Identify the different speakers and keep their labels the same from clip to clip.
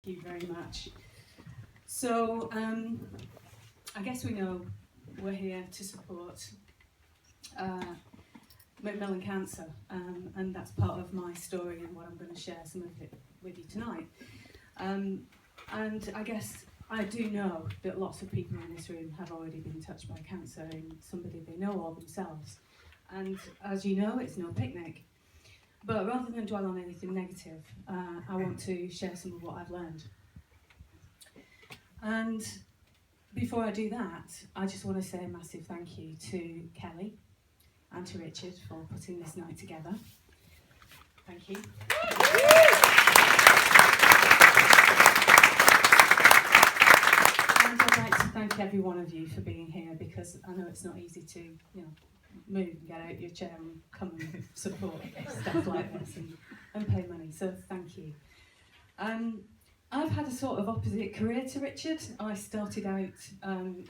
Speaker 1: Thank you very much. So, I guess we know we're here to support Macmillan Cancer, and that's part of my story and what I'm going to share some of it with you tonight. And I guess I do know that lots of people in this room have already been touched by cancer in somebody they know of themselves. And as you know, it's no picnic. But rather than dwell on anything negative, I want to share some of what I've learned. And before I do that, I just want to say a massive thank you to Kelly and to Richard for putting this night together. Thank you. And I'd like to thank every one of you for being here, because I know it's not easy to, move and get out your chair and come and support stuff like this and pay money. So thank you. I've had a sort of opposite career to Richard. I started out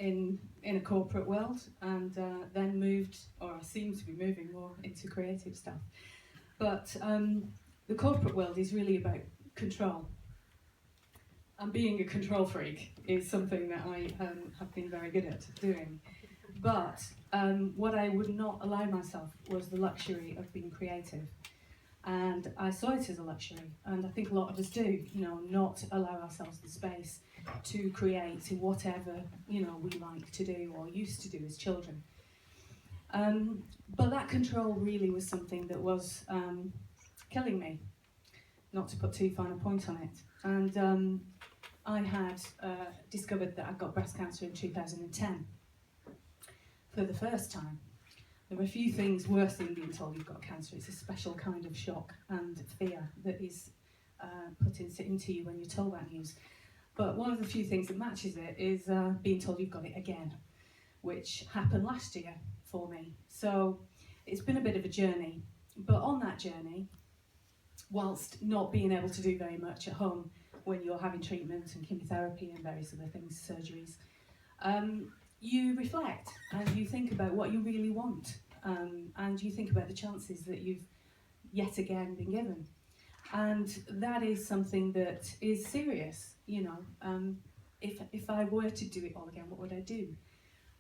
Speaker 1: in a corporate world and then moved, or I seem to be moving more into creative stuff. But the corporate world is really about control. And being a control freak is something that I have been very good at doing. But what I would not allow myself was the luxury of being creative. And I saw it as a luxury, and I think a lot of us do, not allow ourselves the space to create whatever, we like to do or used to do as children. But that control really was something that was killing me, not to put too fine a point on it. And I had discovered that I got breast cancer in 2010 for the first time. There are a few things worse than being told you've got cancer. It's a special kind of shock and fear that is put into you when you're told that news. But one of the few things that matches it is being told you've got it again, which happened last year for me. So it's been a bit of a journey. But on that journey, whilst not being able to do very much at home when you're having treatment and chemotherapy and various other things, surgeries, you reflect and you think about what you really want, and you think about the chances that you've yet again been given. And that is something that is serious, if I were to do it all again, what would I do?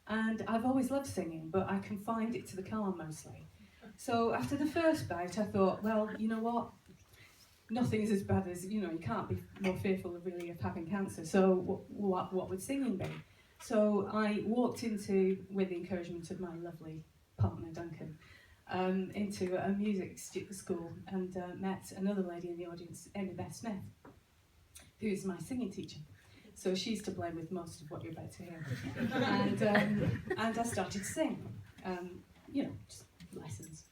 Speaker 1: And I've always loved singing, but I confined it to the car mostly. So after the first bout, I thought, well, you know what? Nothing's as bad as, you can't be more fearful of having cancer. So what would singing be? So I walked into, with the encouragement of my lovely partner Duncan, into a music school and met another lady in the audience, Amy Beth Smith, who is my singing teacher. So she's to blame with most of what you're about to hear. And I started to sing, just lessons.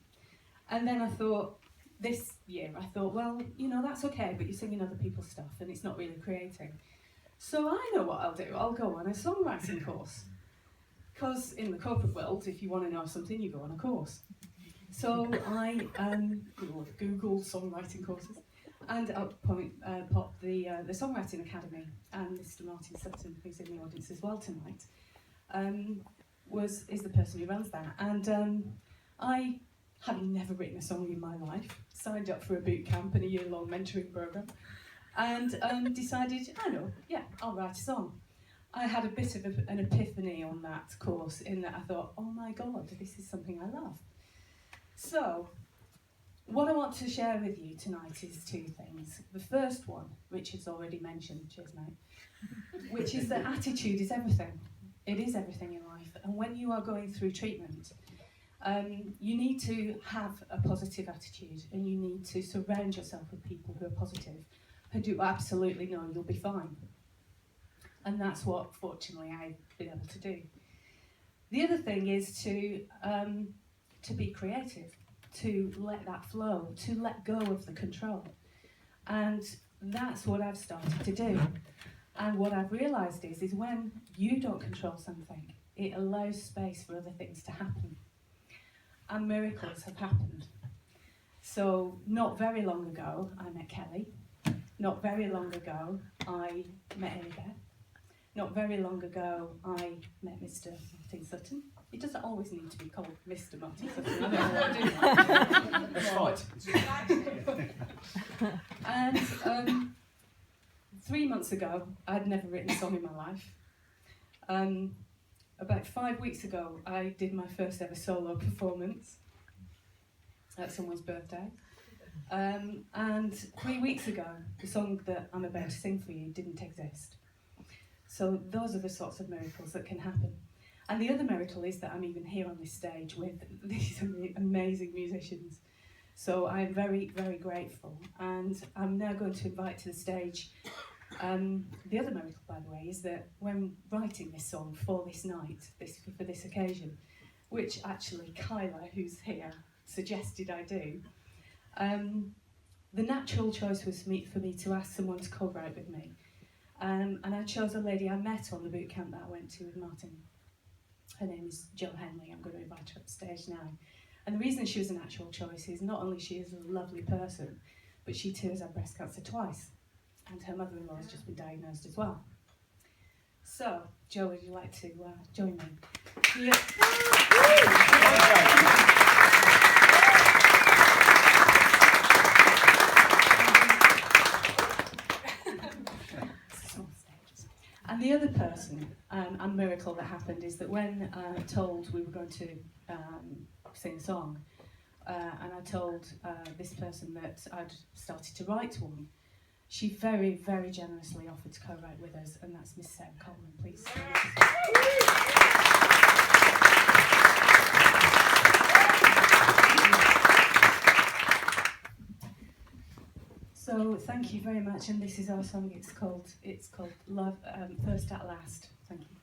Speaker 1: And then I thought, this year, well, that's okay, but you're singing other people's stuff and it's not really creating. So I know what I'll do. I'll go on a songwriting course. Because in the corporate world, if you want to know something, you go on a course. So I Googled songwriting courses, and popped the Songwriting Academy. And Mr. Martin Sutton, who's in the audience as well tonight, is the person who runs that. And I, having never written a song in my life, signed up for a boot camp and a year-long mentoring program. And decided, I'll write a song. I had a bit of an epiphany on that course, in that I thought, oh my God, this is something I love. So, what I want to share with you tonight is two things. The first one, Richard's already mentioned, cheers mate, which is that attitude is everything. It is everything in life. And when you are going through treatment, you need to have a positive attitude, and you need to surround yourself with people who are positive, who do absolutely know you'll be fine. And that's what, fortunately, I've been able to do. The other thing is to be creative, to let that flow, to let go of the control. And that's what I've started to do. And what I've realised is when you don't control something, it allows space for other things to happen. And miracles have happened. So not very long ago, I met Kelly. Not very long ago, I met Amy Beth. Not very long ago, I met Mr. Martin Sutton. It doesn't always need to be called Mr. Martin Sutton. I don't know what I do.
Speaker 2: That's right.
Speaker 1: And 3 months ago, I'd never written a song in my life. About 5 weeks ago, I did my first ever solo performance at someone's birthday. And 3 weeks ago, the song that I'm about to sing for you didn't exist. So those are the sorts of miracles that can happen. And the other miracle is that I'm even here on this stage with these amazing musicians. So I'm very, very grateful. And I'm now going to invite to the stage. The other miracle, by the way, is that when writing this song for this night, for this occasion, which actually Kyla, who's here, suggested I do, the natural choice was for me to ask someone to co-write with me. And I chose a lady I met on the boot camp that I went to with Martin. Her name is Jill Henley. I'm going to invite her up stage now. And the reason she was a natural choice is not only she is a lovely person, but she too has had breast cancer twice. And her mother-in-law has just been diagnosed as well. So, Joe, would you like to join me? Yeah. And the other person and miracle that happened is that when told we were going to sing a song, and I told this person that I'd started to write one, she very, very generously offered to co-write with us, and that's Miss Sarah Coleman, please. So thank you very much, and this is our song. It's called Love First at Last. Thank you.